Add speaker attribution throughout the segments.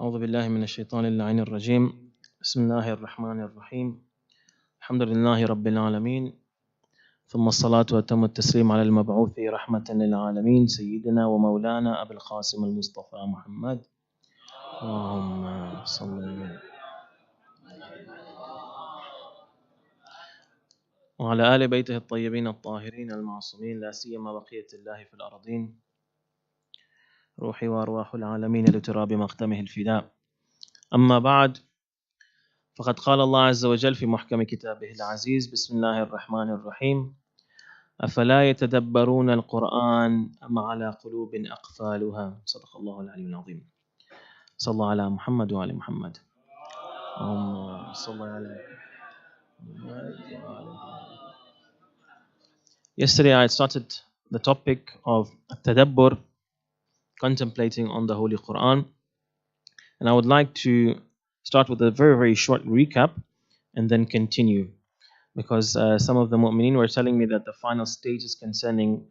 Speaker 1: أعوذ بالله من الشيطان اللعين الرجيم بسم الله الرحمن الرحيم الحمد لله رب العالمين ثم الصلاة وأتم التسليم على المبعوث رحمة للعالمين سيدنا ومولانا أبي القاسم المصطفى محمد اللهم صل وعلى آل بيته الطيبين الطاهرين المعصومين لا سيما بقية الله في الأرضين روحي وأرواح العالمين لتراب مختمه الفداء أما بعد فقد قال الله عز وجل في محكم كتابه العزيز بسم الله الرحمن الرحيم أفلا يتدبرون القرآن أم على قلوب أقفالها صدق الله العلي العظيم صلى الله على محمد وعلى محمد اللهم صل على Yesterday I started the topic of tadabbur, contemplating on the Holy Qur'an, and I would like to start with a very short recap and then continue, because some of the mu'mineen were telling me that the final stages concerning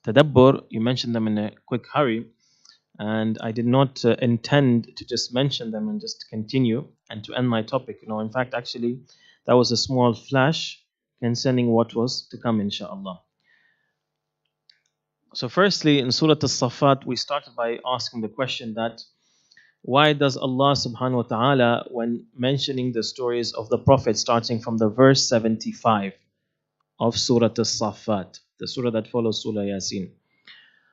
Speaker 1: tadabbur, you mentioned them in a quick hurry, and I did not intend to just mention them and just continue and to end my topic. In fact, actually, that was a small flash concerning what was to come, inshaAllah. So firstly, in Surah As-Saffat, we started by asking the question that why does Allah subhanahu wa ta'ala, when mentioning the stories of the Prophet, starting from the verse 75 of Surah As-Saffat, the surah that follows Surah Yasin.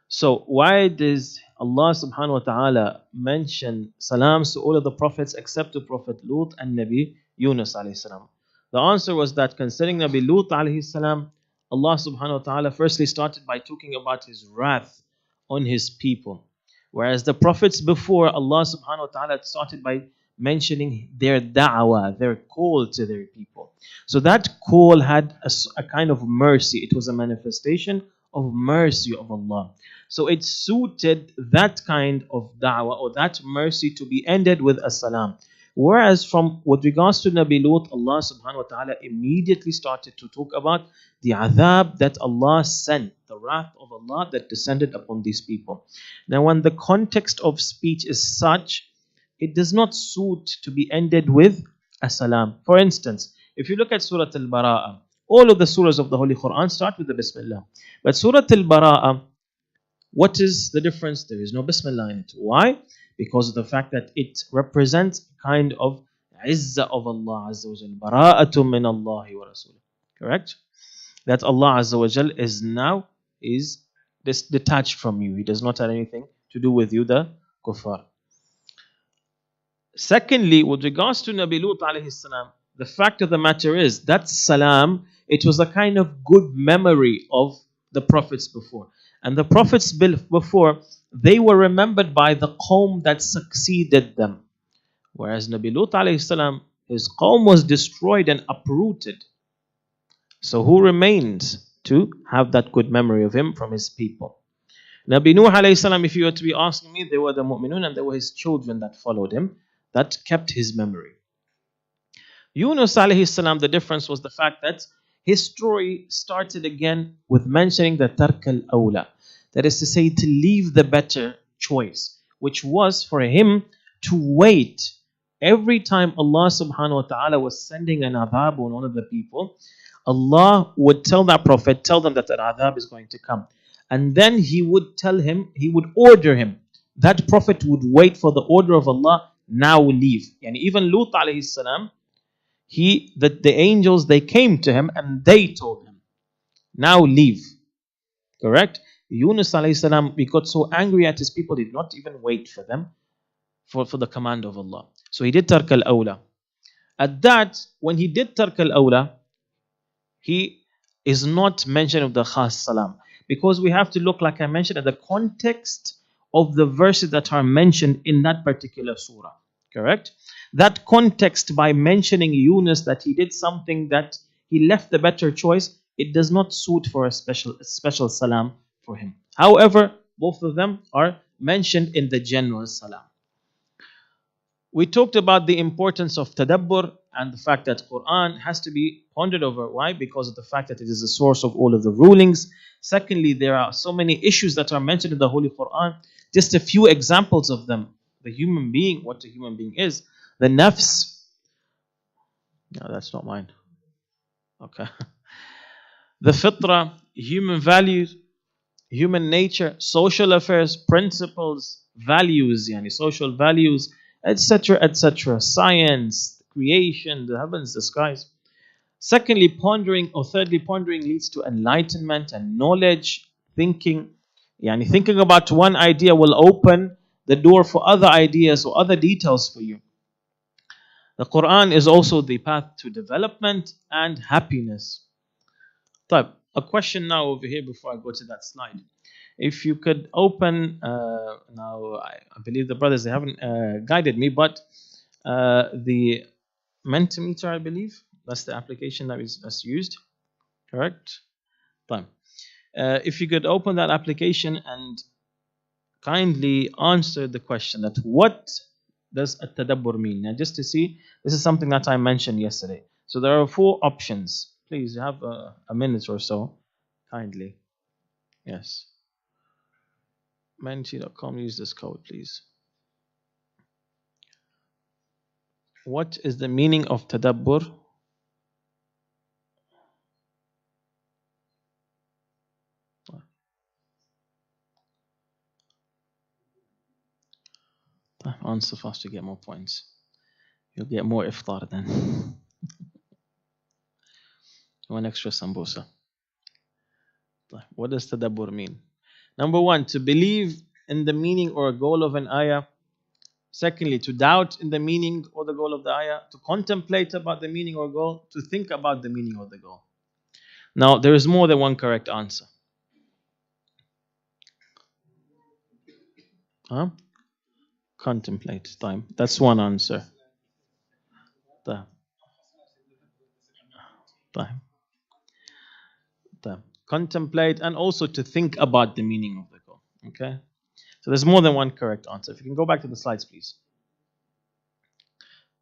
Speaker 1: So why does Allah subhanahu wa ta'ala mention salams to all of the prophets except to Prophet Lut and Nabi Yunus alayhi salam? The answer was that concerning Nabi Lut alayhi salam, Allah subhanahu wa ta'ala firstly started by talking about his wrath on his people. Whereas the prophets before, Allah subhanahu wa ta'ala started by mentioning their da'wah, their call to their people. So that call had a kind of mercy. It was a manifestation of mercy of Allah. So it suited that kind of da'wah or that mercy to be ended with a salam. Whereas with regards to Nabi Lut, Allah subhanahu wa ta'ala immediately started to talk about the adhab that Allah sent, the wrath of Allah that descended upon these people. Now when the context of speech is such, it does not suit to be ended with a salam. For instance, if you look at Surah Al-Bara'ah, all of the surahs of the Holy Qur'an start with the Bismillah. But Surah Al-Bara'ah, what is the difference? There is no Bismillah in it. Why? Because of the fact that it represents a kind of izzah of Allah Azza wa Jal. Bara'atun min Allahi wa Rasulih. Correct? That Allah Azza wa Jal is detached from you. He does not have anything to do with you, the kuffar. Secondly, with regards to Nabi Lut alayhi salam, the fact of the matter is that salam, it was a kind of good memory of the prophets before. And the prophets before, they were remembered by the qawm that succeeded them. Whereas Nabi Lut alayhi salam, his qawm was destroyed and uprooted. So who remains to have that good memory of him from his people? Nabi Nuh alayhi salam, if you were to be asking me, they were the mu'minun and they were his children that followed him, that kept his memory. Yunus alayhi salam, the difference was the fact that his story started again with mentioning the tark al-awla. That is to say, to leave the better choice, which was for him to wait. Every time Allah subhanahu wa ta'ala was sending an adhab on one of the people, Allah would tell that prophet, tell them that an adhab is going to come. And then he would tell him, he would order him. That prophet would wait for the order of Allah, now leave. And even Lut alayhi salam, the angels, they came to him and they told him, now leave. Correct? Yunus alayhi salam, he got so angry at his people, he did not even wait for them for the command of Allah. So he did tark al-awla. At that, when he did tark al-awla, he is not mentioned of the khas salam. Because we have to look, like I mentioned, at the context of the verses that are mentioned in that particular surah. Correct? That context, by mentioning Yunus that he did something that he left the better choice, it does not suit for a special salam for him. However, both of them are mentioned in the general salam. We talked about the importance of tadabbur and the fact that Qur'an has to be pondered over. Why? Because of the fact that it is the source of all of the rulings. Secondly, there are so many issues that are mentioned in the Holy Qur'an. Just a few examples of them. the human being, what a human being is. The nafs, no, that's not mine. Okay. The fitra, human values, human nature, social affairs, principles, values, yani social values, etc., etc. Science, creation, the heavens, the skies. Secondly, pondering, or thirdly, pondering leads to enlightenment and knowledge, thinking. Yani thinking about one idea will open the door for other ideas or other details for you. The Qur'an is also the path to development and happiness. But a question now over here before I go to that slide. If you could open, now I believe the brothers, they haven't guided me, but the Mentimeter, I believe, that's the application that's used, correct? Fine. If you could open that application and kindly answer the question that what does at-tadabbur mean? Now just to see, this is something that I mentioned yesterday. So there are 4 options. Please, you have a minute or so, kindly. Yes. Menti.com, use this code, please. What is the meaning of tadabbur? Answer fast to get more points. You'll get more iftar then. One extra sambusa. What does tadabbur mean? Number 1, to believe in the meaning or goal of an ayah. Secondly, to doubt in the meaning or the goal of the ayah. To contemplate about the meaning or goal. To think about the meaning or the goal. Now, there is more than one correct answer. Huh? Contemplate. Time. That's one answer. Time. Time. Contemplate and also to think about the meaning of the goal. Okay? So there's more than one correct answer. If you can go back to the slides, please.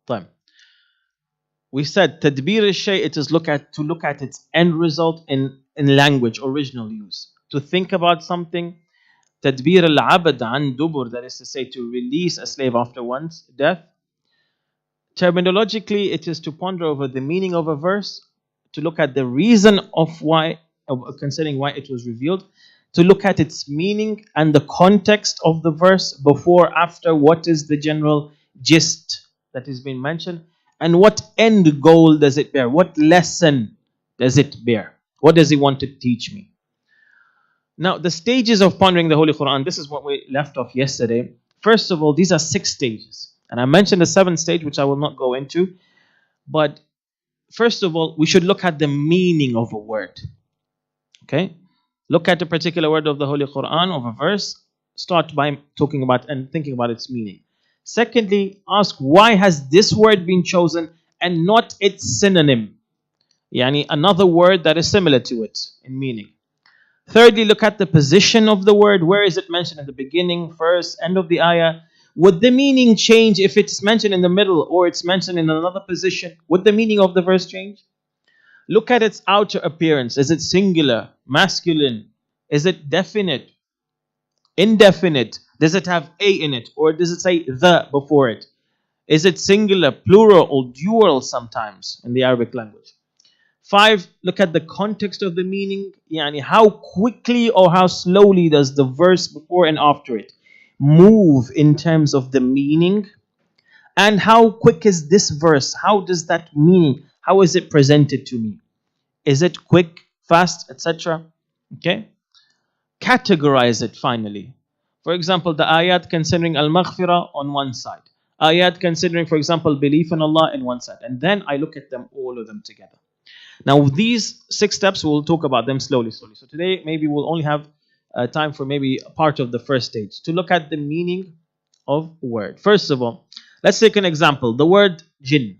Speaker 1: Time. We said tadbir al-shay, it is to look at its end result in language, original use. To think about something. Tadbir al-abd an dubur, that is to say, to release a slave after one's death. Terminologically, it is to ponder over the meaning of a verse, to look at the reason of why, considering why it was revealed, to look at its meaning and the context of the verse, before, after, what is the general gist that is being mentioned, and what end goal does it bear, what lesson does it bear, what does it want to teach me. Now, the stages of pondering the Holy Qur'an, this is what we left off yesterday. First of all, these are 6 stages. And I mentioned the 7th stage, which I will not go into. But first of all, we should look at the meaning of a word. Okay? Look at a particular word of the Holy Qur'an, of a verse. Start by talking about and thinking about its meaning. Secondly, ask why has this word been chosen and not its synonym? Yani another word that is similar to it in meaning. Thirdly, look at the position of the word. Where is it mentioned in the beginning, first, end of the ayah? Would the meaning change if it's mentioned in the middle or it's mentioned in another position? Would the meaning of the verse change? Look at its outer appearance. Is it singular, masculine? Is it definite, indefinite? Does it have a in it, or does it say the before it? Is it singular, plural, or dual sometimes in the Arabic language? 5, look at the context of the meaning. Yani how quickly or how slowly does the verse before and after it move in terms of the meaning? And how quick is this verse? How does that meaning, how is it presented to me? Is it quick, fast, etc.? Okay? Categorize it finally. For example, the ayat considering al-maghfirah on one side. Ayat considering, for example, belief in Allah in one side. And then I look at them, all of them together. Now, these 6 steps, we'll talk about them slowly. So today, maybe we'll only have time for maybe a part of the first stage to look at the meaning of word. First of all, let's take an example. The word jinn.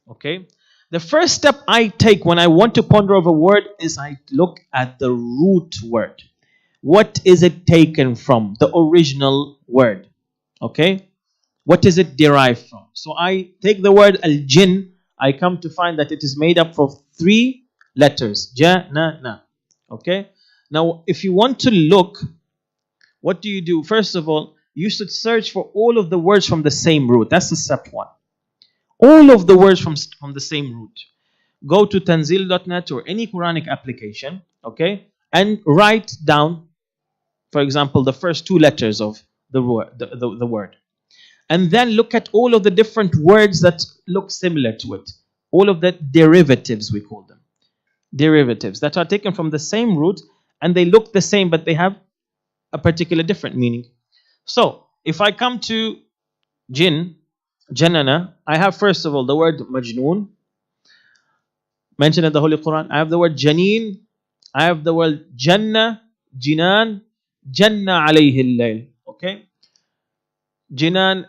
Speaker 1: Okay? The first step I take when I want to ponder over a word is I look at the root word. What is it taken from? The original word. Okay? What is it derived from? So I take the word al-jinn. I come to find that it is made up of 3 letters. Ja, na, na. Okay? Now, if you want to look, what do? First of all, you should search for all of the words from the same root. That's the step one. All of the words from the same root. Go to tanzil.net or any Quranic application, okay, and write down, for example, the first two letters of the word. And then look at all of the different words that look similar to it. All of the derivatives, we call them. Derivatives that are taken from the same root and they look the same, but they have a particular different meaning. So, if I come to jinn, jannana, I have first of all the word majnoon, mentioned in the Holy Quran. I have the word janeen. I have the word jannah, jinan, jannah alayhi al-layl. Okay? Jinan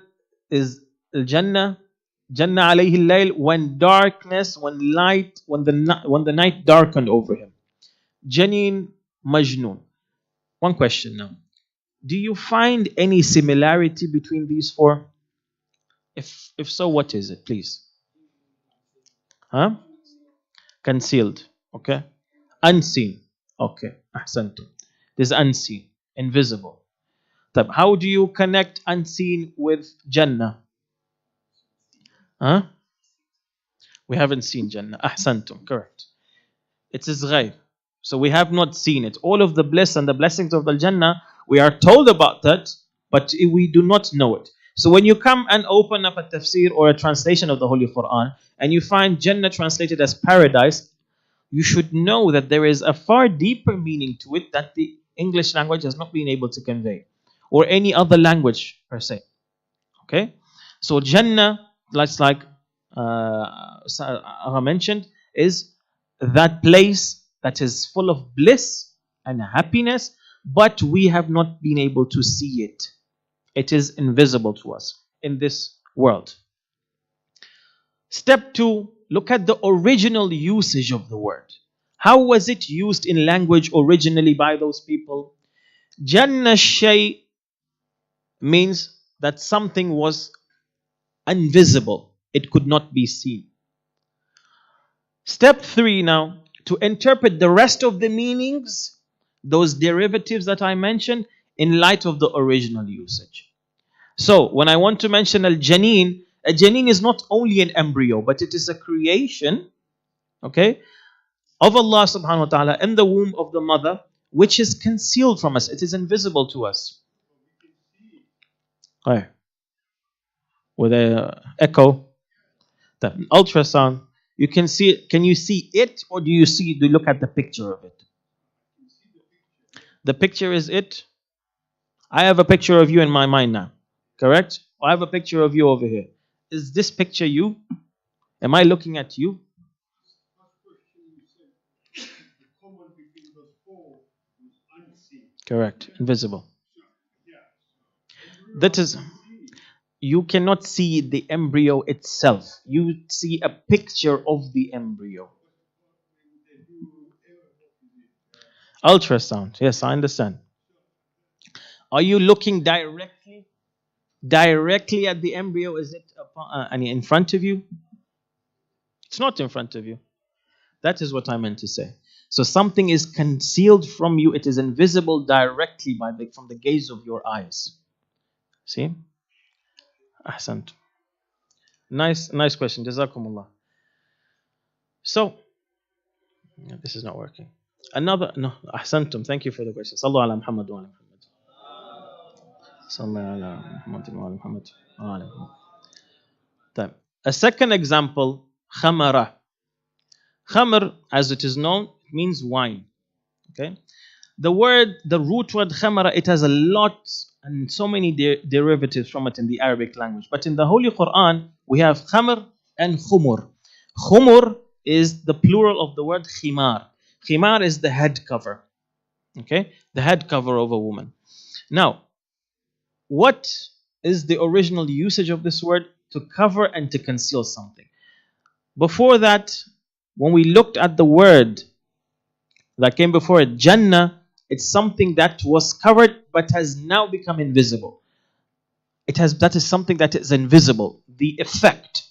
Speaker 1: is al-jannah, jannah alayhi al-layl, when darkness, when light, when the night darkened over him. Janeen, majnoon. One question now. Do you find any similarity between these four? If so, what is it, please? Huh? Concealed. Okay. Unseen. Okay. Ahsantum. This is unseen. Invisible. How do you connect unseen with Jannah? Huh? We haven't seen Jannah. Ahsantum. Correct. It is ghaib. So we have not seen it. All of the bliss and the blessings of the Jannah, we are told about that, but we do not know it. So when you come and open up a tafsir or a translation of the Holy Quran, and you find Jannah translated as paradise, you should know that there is a far deeper meaning to it that the English language has not been able to convey, or any other language per se. Okay? So Jannah, like I mentioned, is that place that is full of bliss and happiness, but we have not been able to see it. It is invisible to us in this world. Step 2, look at the original usage of the word. How was it used in language originally by those people? Janna shay means that something was invisible. It could not be seen. Step 3 now, to interpret the rest of the meanings, those derivatives that I mentioned, in light of the original usage. So, when I want to mention al-janeen, a janeen is not only an embryo, but it is a creation, okay, of Allah subhanahu wa ta'ala in the womb of the mother, which is concealed from us. It is invisible to us. Right. With a echo, the ultrasound, you can see it. Can you see it, or do you look at the picture of it? The picture is it. I have a picture of you in my mind now. Correct? I have a picture of you over here. Is this picture you? Am I looking at you? Correct. Invisible. That is, you cannot see the embryo itself. You see a picture of the embryo. Ultrasound. Yes, I understand. Are you looking directly at the embryo? Is it in front of you? It's not in front of you. That is what I meant to say. So something is concealed from you. It is invisible directly from the gaze of your eyes. See? Ahsant. Nice question. Jazakumullah. So, this is not working. Ahsantum. Thank you for the question. Sallu ala Muhammad wa ala Muhammad. Sallu ala Muhammad wa ala Muhammad wa ala Muhammad. A second example, khamara. Khamr, as it is known, means wine. Okay? The root word khamara, it has a lot and so many derivatives from it in the Arabic language. But in the Holy Quran, we have khamr and khumur. Khumur is the plural of the word khimar. Khimar is the head cover. Okay? The head cover of a woman. Now, what is the original usage of this word? To cover and to conceal something. Before that, when we looked at the word that came before it, Jannah, it's something that was covered but has now become invisible. That is something that is invisible. The effect.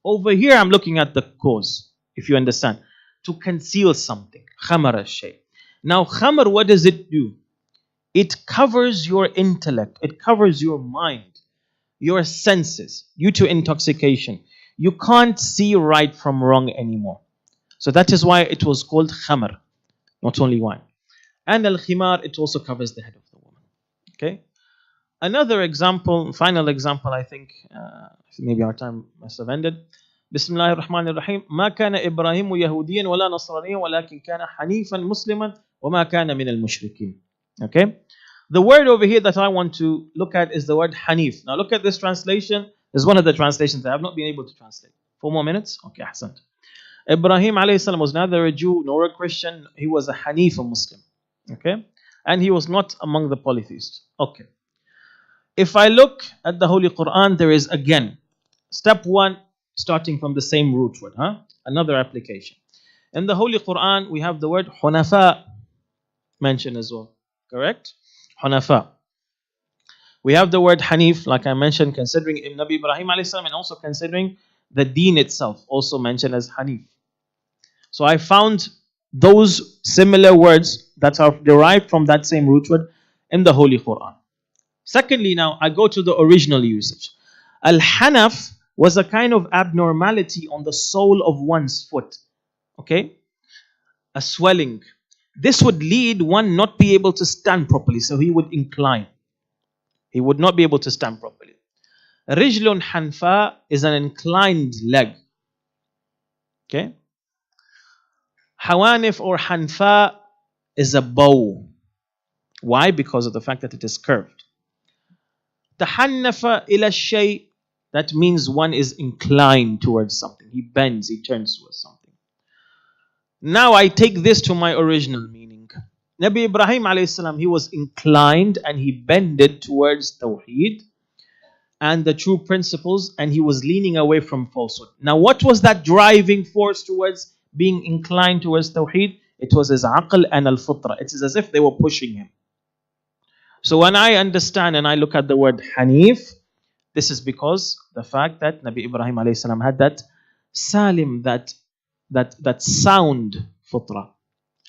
Speaker 1: Over here, I'm looking at the cause, if you understand. To conceal something. Khamar al-shay. Now, khamar, what does it do? It covers your intellect, it covers your mind, your senses, due to intoxication. You can't see right from wrong anymore. So that is why it was called khamr, not only wine. And al-khimar, it also covers the head of the woman. Okay. Another example, final example, I think, maybe our time must have ended. بسم الله الرحمن الرحيم ما كان إبراهيم يهوديا ولا نصرانيا ولكن كان حنيفا مسلما وما كان من المشركين. Okay. The word over here that I want to look at is the word Hanif. Now look at this translation. This is one of the translations that I have not been able to translate. 4 more minutes? Okay, Ahsant. Ibrahim alayhi salam was neither a Jew nor a Christian. He was a Hanif, a Muslim. Okay? And he was not among the polytheists. Okay. If I look at the Holy Qur'an, there is again, step 1, starting from the same root word. Another application. In the Holy Qur'an, we have the word Hunafa mentioned as well. Correct? Hunafa. We have the word Hanif, like I mentioned, considering Nabi Ibrahim alayhi salam, and also considering the deen itself, also mentioned as Hanif. So I found those similar words that are derived from that same root word in the Holy Quran. Secondly, now I go to the original usage. Al-Hanaf was a kind of abnormality on the sole of one's foot. Okay? A swelling. This would lead one not be able to stand properly, so he would incline. He would not be able to stand properly. Rijlun Hanfa is an inclined leg. Okay? Hawanif or Hanfa is a bow. Why? Because of the fact that it is curved. Tahannafa ila shay, that means one is inclined towards something. He bends, he turns towards something. Now I take this to my original meaning. Nabi Ibrahim alayhi salam, he was inclined and he bended towards tawhid and the true principles, and he was leaning away from falsehood. Now what was that driving force towards being inclined towards tawhid? It was his aql and al-fitra. It is as if they were pushing him. So when I understand and I look at the word Hanif, this is because the fact that Nabi Ibrahim alayhi salam had that salim, that sound fitra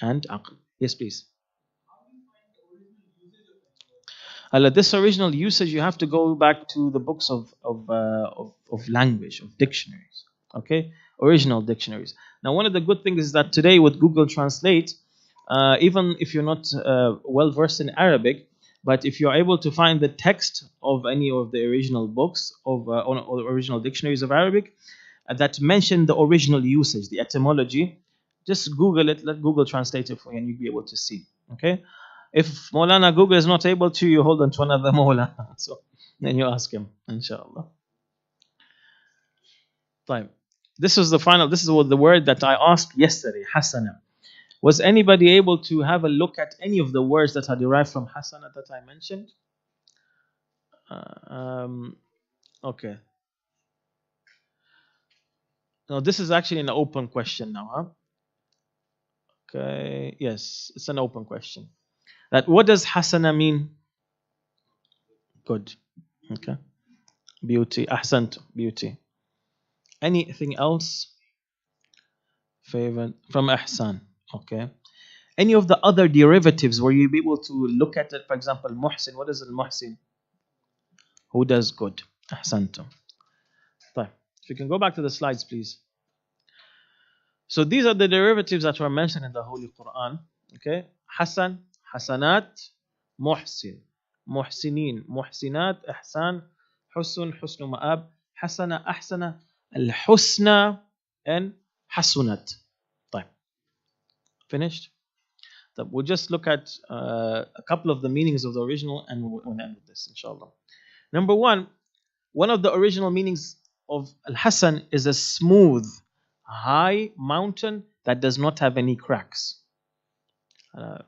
Speaker 1: and aql. Yes, please. This original usage, you have to go back to the books of language, of dictionaries. Okay, original dictionaries. Now, one of the good things is that today with Google Translate, even if you're not well versed in Arabic, but if you're able to find the text of any of the original books of or original dictionaries of Arabic that mention the original usage, the etymology, just Google it. Let Google translate it for you, and you'll be able to see. Okay. If Maulana Google is not able to, you hold on to another Maulana. So then you ask him, inshallah. Fine. This is what the word that I asked yesterday, Hasana. Was anybody able to have a look at any of the words that are derived from Hasana that I mentioned? Okay. No, this is actually an open question now, Okay. Yes, it's an open question. That what does Hasana mean? Good. Okay. Beauty. Ahsant. Beauty. Anything else? Favorite from Ahsan. Okay. Any of the other derivatives where you'll be able to look at it, for example, Muhsin. What is al-Muhsin? Who does good? Ahsantum. Fine. If you can go back to the slides, please. So these are the derivatives that were mentioned in the Holy Quran. Okay. Hasan, Hasanat, Muhsin, Muhsinin, Muhsinat, Ihsan, Husn, Husnu Ma'ab, Hasana, Ahsana, Al-Husna, and Hasunat. Fine. Finished? So we'll just look at a couple of the meanings of the original and we'll end with this, inshallah. Number one of the original meanings of Al-Hasan is a smooth, high mountain that does not have any cracks.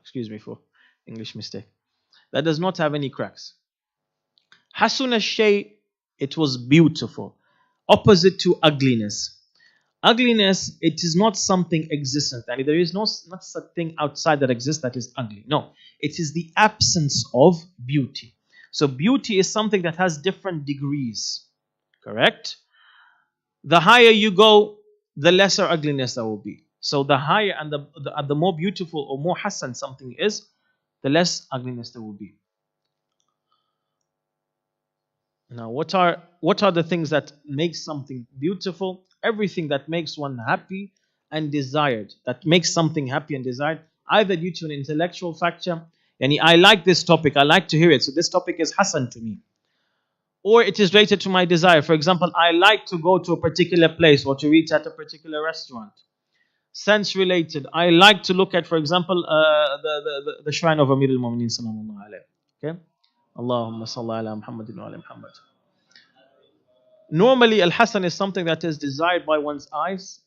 Speaker 1: Excuse me for English mistake. That does not have any cracks. Hasun al-shay, it was beautiful. Opposite to ugliness. Ugliness, it is not something existent. And there is not such thing outside that exists that is ugly. No, it is the absence of beauty. So beauty is something that has different degrees. Correct? The higher you go, the lesser ugliness there will be. So the higher and the more beautiful or more hasan something is, the less ugliness there will be. Now, what are the things that make something beautiful? Everything that makes one happy and desired, that makes something happy and desired, either due to an intellectual factor, yani I like this topic, I like to hear it, so this topic is hasan to me, or it is related to my desire. For example, I like to go to a particular place or to eat at a particular restaurant. Sense related, I like to look at, for example, the shrine of Amir al-Mu'mineen sallallahu alayhi. Okay, Allahumma salli ala Muhammadin wa ala Muhammad. Normally, al-hasan is something that is desired by one's eyes,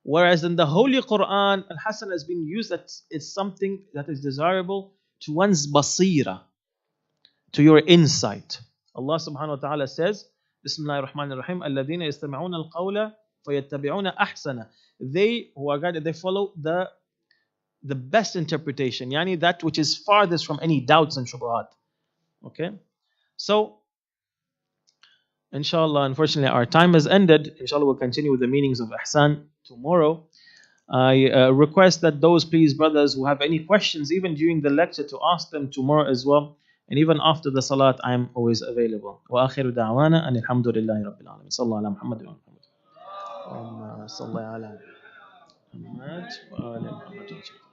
Speaker 1: whereas in the Holy Qur'an, al-hasan has been used that it's something that is desirable to one's basira, to your insight. Allah subhanahu wa ta'ala says, Bismillahir Rahmanir Rahim, الَّذِينَ يَسْتَمِعُونَ الْقَوْلَ فَيَتَّبِعُونَ أَحْسَنَ. They who are guided, they follow the best interpretation, yani that which is farthest from any doubts and shubuhat. Okay? So, inshallah, unfortunately, our time has ended. Inshallah, we'll continue with the meanings of ihsan tomorrow. I request that those, please, brothers, who have any questions, even during the lecture, to ask them tomorrow as well. And even after the salat, I am always available. وآخر دعوانا أن الحمد لله رب العالمين. صلى الله على محمد وعلى محمد. اللهم صل على محمد وآل محمد.